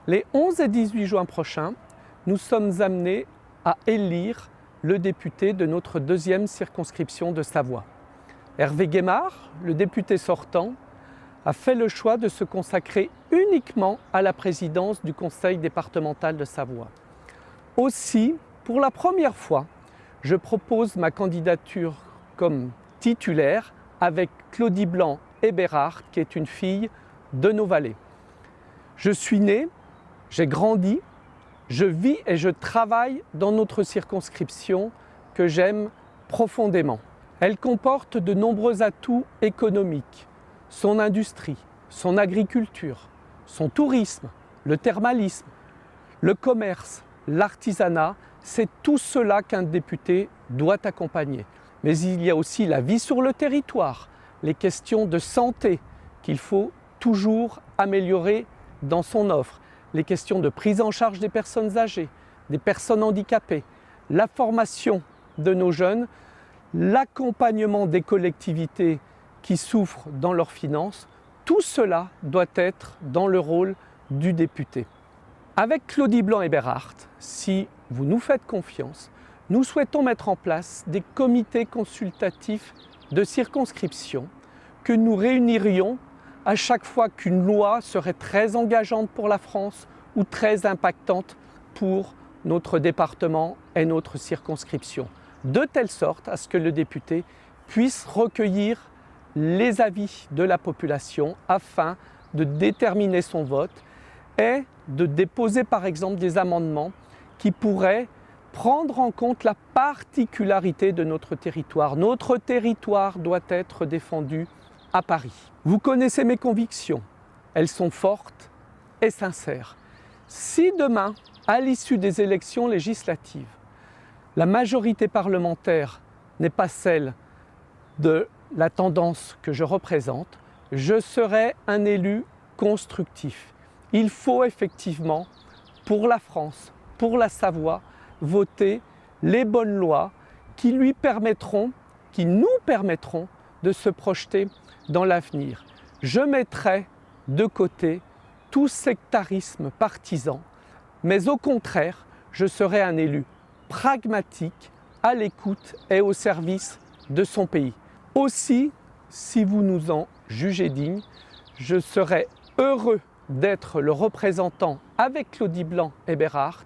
Les 11 et 18 juin prochains, nous sommes amenés à élire le député de notre deuxième circonscription de Savoie. Hervé Guémard, le député sortant, a fait le choix de se consacrer uniquement à la présidence du conseil départemental de Savoie. Aussi, pour la première fois, je propose ma candidature comme titulaire avec Claudie Blanc-Héberhardt, qui est une fille de nos vallées. Je suis né, j'ai grandi, je vis et je travaille dans notre circonscription que j'aime profondément. Elle comporte de nombreux atouts économiques, son industrie, son agriculture, son tourisme, le thermalisme, le commerce, l'artisanat, c'est tout cela qu'un député doit accompagner. Mais il y a aussi la vie sur le territoire, les questions de santé qu'il faut toujours améliorer dans son offre, les questions de prise en charge des personnes âgées, des personnes handicapées, la formation de nos jeunes, l'accompagnement des collectivités qui souffrent dans leurs finances, tout cela doit être dans le rôle du député. Avec Claudie Blanc-Héberhardt, si vous nous faites confiance, nous souhaitons mettre en place des comités consultatifs de circonscription que nous réunirions à chaque fois qu'une loi serait très engageante pour la France ou très impactante pour notre département et notre circonscription, de telle sorte à ce que le député puisse recueillir les avis de la population afin de déterminer son vote et de déposer par exemple des amendements qui pourraient prendre en compte la particularité de notre territoire. Notre territoire doit être défendu à Paris. Vous connaissez mes convictions, elles sont fortes et sincères. Si demain, à l'issue des élections législatives, la majorité parlementaire n'est pas celle de la tendance que je représente, je serai un élu constructif. Il faut effectivement, pour la France, pour la Savoie, voter les bonnes lois qui nous permettront de se projeter dans l'avenir. Je mettrai de côté tout sectarisme partisan, mais au contraire, je serai un élu pragmatique, à l'écoute et au service de son pays. Aussi, si vous nous en jugez digne, je serai heureux d'être le représentant avec Claudie Blanc-Héberhardt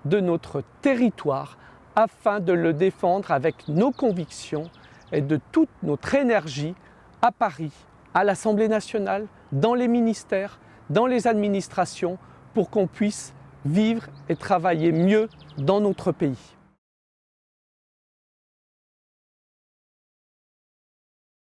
de notre territoire afin de le défendre avec nos convictions et de toute notre énergie à Paris, à l'Assemblée nationale, dans les ministères, dans les administrations, pour qu'on puisse vivre et travailler mieux dans notre pays.